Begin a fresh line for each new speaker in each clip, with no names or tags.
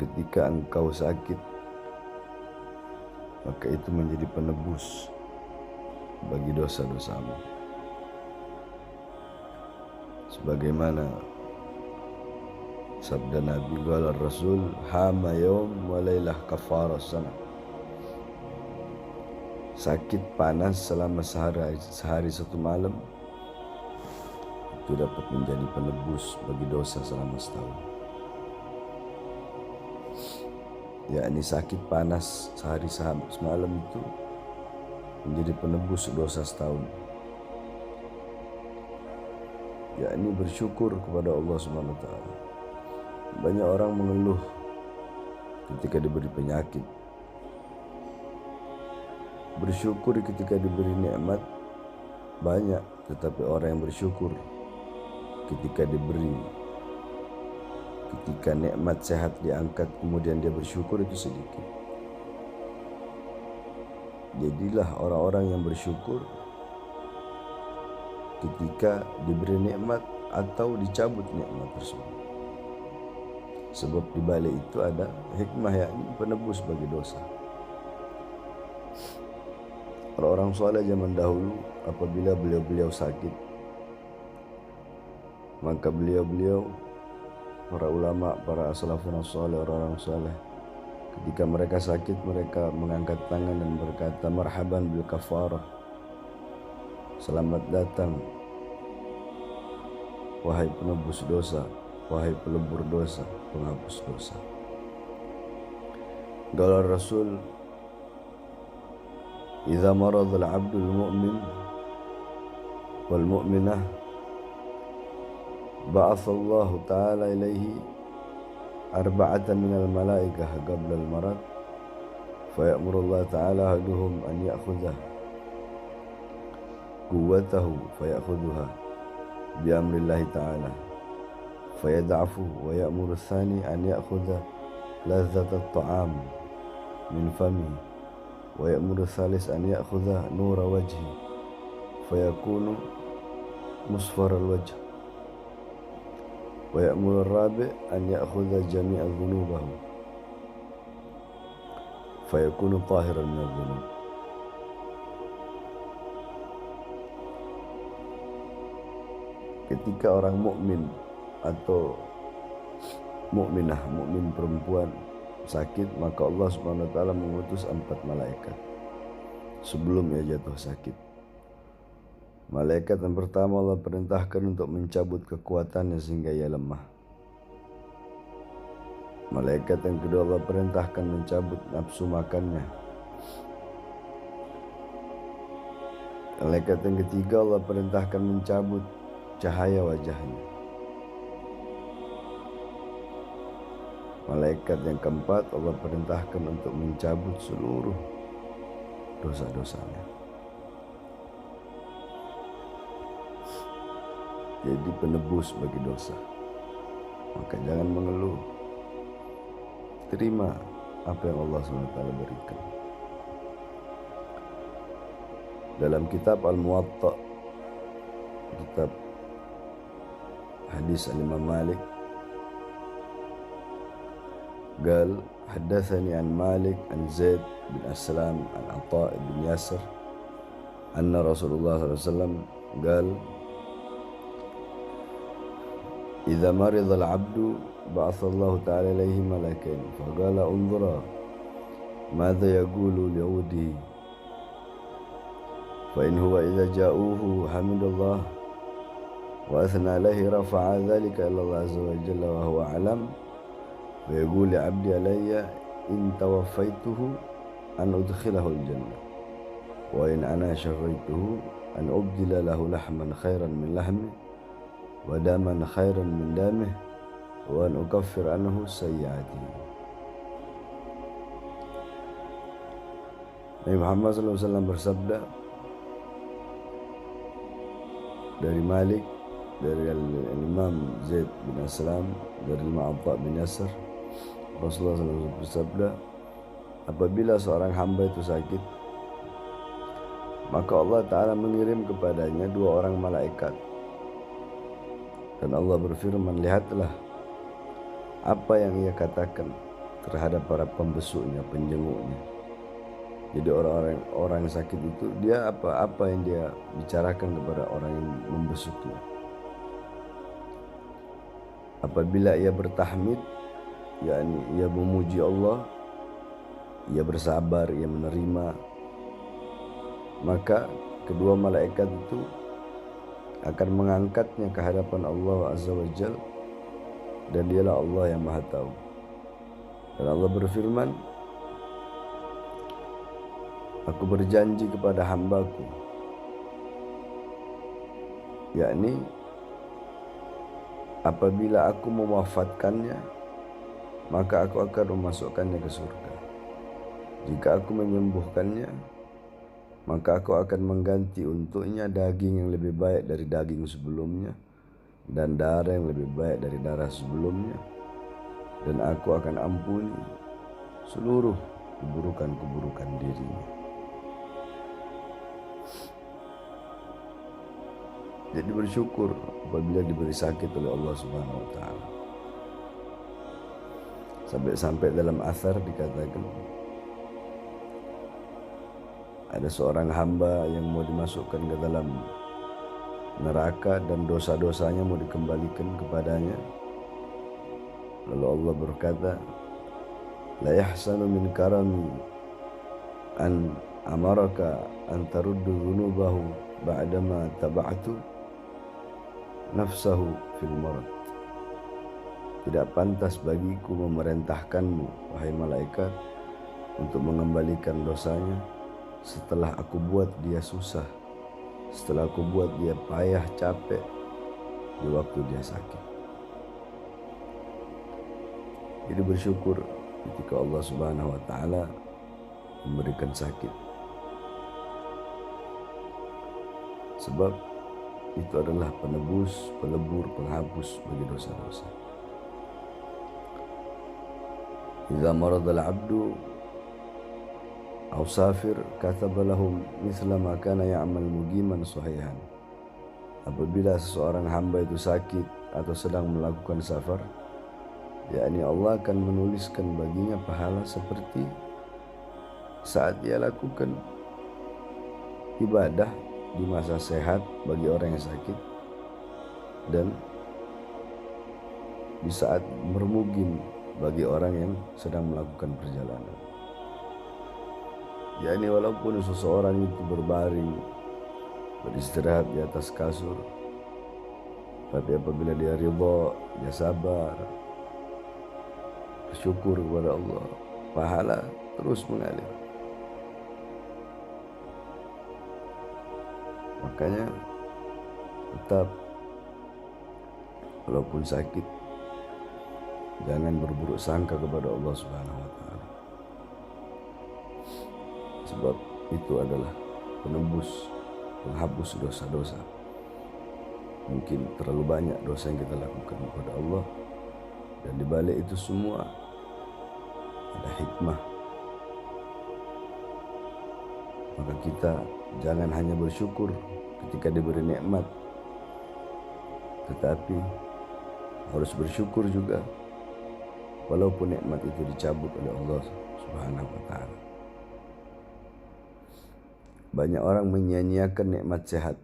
ketika engkau sakit, maka itu menjadi penebus bagi dosa-dosamu. Sebagaimana sabda Nabi, qala Rasul, hama yaum wa lailah kafara sana. Sakit panas selama sehari satu malam itu dapat menjadi penebus bagi dosa selama setahun. Yakni sakit panas sehari semalam itu menjadi penebus dosa setahun. Yakni bersyukur kepada Allah Subhanahu wa taala. Banyak orang mengeluh ketika diberi penyakit. Bersyukur ketika diberi nikmat banyak, tetapi orang yang bersyukur ketika nikmat sehat diangkat kemudian dia bersyukur itu sedikit. Jadilah orang-orang yang bersyukur ketika diberi nikmat atau dicabut nikmat tersebut. Sebab di balik itu ada hikmah, yakni penebus bagi dosa. Orang-orang soleh zaman dahulu apabila beliau sakit, maka beliau para ulama, para salafun soleh, orang-orang soleh, ketika mereka sakit mereka mengangkat tangan dan berkata, marhaban bil kafarah, selamat datang wahai penebus dosa, wahai pelebur dosa, penghapus dosa. Qala Rasul, idza marada al-'abdu al-mu'min wal mu'minah ba'atha Allah ta'ala ilaihi arba'atan minal malaikah qabla al-marad fayamuru Allah ta'ala ahaduhum an ya'khudha quwwatahu fayakhudhuha bi'amrillahi ta'ala fayad'afu wa ya'muru ath-thani an ya'khudha lazzata at-ta'am min famihi wa ya'muru ath-thalith an ya'khudha nura wajhi fayakunu musfar al-wajh wa ya'muru ar-rabi' an ya'khudha jami'a dhunubahu fayakunu tahiran min adh-dhunub. Ketika orang mukmin atau mukminah, mukmin perempuan sakit, maka Allah Subhanahu wa taala mengutus 4 malaikat sebelum ia jatuh sakit. Malaikat yang pertama Allah perintahkan untuk mencabut kekuatannya sehingga ia lemah. Malaikat yang kedua Allah perintahkan mencabut nafsu makannya. Malaikat yang ketiga Allah perintahkan mencabut cahaya wajahnya. Malaikat yang keempat Allah perintahkan untuk mencabut seluruh dosa-dosanya. Jadi penebus bagi dosa. Maka jangan mengeluh. Terima apa yang Allah SWT berikan. Dalam kitab Al-Muwatta, kitab hadis Al-Imam Malik, قال حدثني عن مالك عن زيد بن أسلم عن عطاء بن ياسر أن رسول الله صلى الله عليه وسلم قال إذا مرض العبد بعث الله تعالى إليه ملكين فقال انظرا ماذا يقول لعوده فإن هو إذا جاءوه حمد الله وأثنى عليه رفع ذلك إلى الله عز وجل وهو أعلم ويقول عبدي علي إن توفيته أن أدخله الجنة وإن أنا شفيته أن أبدل له لحما خيرا من لحمه ودما خيرا من دمه وأن أكفر عنه سيئاته. Nabi Muhammad SAW bersabda dari Malik, dari Imam Zaid bin Aslam, dari Imam Atha bin Yasir, Rasulullah SAW bersabda, apabila seorang hamba itu sakit, maka Allah Ta'ala mengirim kepadanya 2 orang malaikat. Dan Allah berfirman, lihatlah apa yang ia katakan terhadap para pembesuknya, penjenguknya. Jadi orang sakit itu dia apa yang dia bicarakan kepada orang yang membesuknya. Apabila ia bertahmid, yakni ia memuji Allah, ia bersabar, ia menerima, maka kedua malaikat itu akan mengangkatnya ke hadapan Allah Azza wa Jalla, dan dialah Allah yang Maha Tahu. Dan Allah berfirman, aku berjanji kepada hambaku, yakni apabila aku mewafatkannya, maka aku akan memasukkannya ke surga. Jika aku menyembuhkannya, maka aku akan mengganti untuknya daging yang lebih baik dari daging sebelumnya, dan darah yang lebih baik dari darah sebelumnya, dan aku akan ampuni seluruh keburukan-keburukan dirinya. Jadi bersyukur apabila diberi sakit oleh Allah Subhanahu wa taala. Sampai dalam asar dikatakan ada seorang hamba yang mau dimasukkan ke dalam neraka dan dosa-dosanya mau dikembalikan kepadanya. Lalu Allah berkata, la yahsanu min karami an amaraka an taruddu dhunubahu ba'dama taba'tu nafsahu fil marad. Tidak pantas bagiku memerintahkanmu, wahai malaikat, untuk mengembalikan dosanya setelah aku buat dia susah, setelah aku buat dia payah capek di waktu dia sakit. Jadi bersyukur ketika Allah Subhanahu wa taala memberikan sakit, sebab itu adalah penebus, pelebur, penghapus bagi dosa-dosa. Idza maradal abdu aw safir kataba lahum mithla ma kana ya'mal muqiman sahihan. Apabila seseorang hamba itu sakit atau sedang melakukan safar, yakni Allah akan menuliskan baginya pahala seperti saat dia lakukan ibadah di masa sehat bagi orang yang sakit, dan di saat bermukim bagi orang yang sedang melakukan perjalanan. yakni walaupun seseorang itu berbaring, beristirahat di atas kasur, tapi apabila dia ridha, dia sabar, bersyukur kepada Allah, pahala terus mengalir. Makanya tetap walaupun sakit, jangan berburuk sangka kepada Allah Subhanahu wa taala. Sebab itu adalah penembus, penghapus dosa-dosa. Mungkin terlalu banyak dosa yang kita lakukan kepada Allah, dan di balik itu semua ada hikmah. Maka kita jangan hanya bersyukur ketika diberi nikmat, tetapi harus bersyukur juga walaupun nikmat itu dicabut oleh Allah Subhanahu wa taala. Banyak orang menyia-nyiakan nikmat sehat.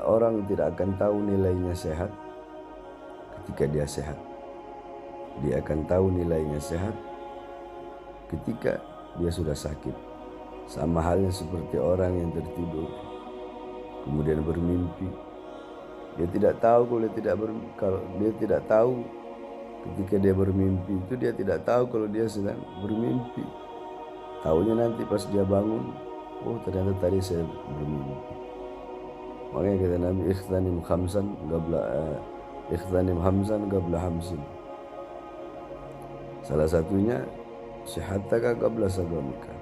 Orang tidak akan tahu nilainya sehat ketika dia sehat. Dia akan tahu nilainya sehat ketika dia sudah sakit. Sama halnya seperti orang yang tertidur kemudian bermimpi. Dia tidak tahu kalau dia tidak tahu ketika dia bermimpi itu, dia tidak tahu kalau dia sedang bermimpi. Tahunya nanti pas dia bangun, oh ternyata tadi saya bermimpi. Makanya kata Nabi, ikhtanim hamsan qabla hamsin. Salah satunya sihataka qabla sagamika.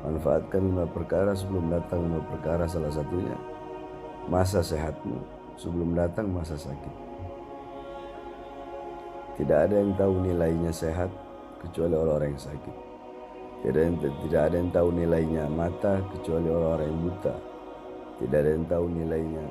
Manfaatkan 5 perkara sebelum datang 5 perkara. Salah satunya masa sehatmu sebelum datang masa sakit. Tidak ada yang tahu nilainya sehat kecuali orang-orang yang sakit. Tidak ada yang tahu nilainya mata kecuali orang-orang yang buta. Tidak ada yang tahu nilainya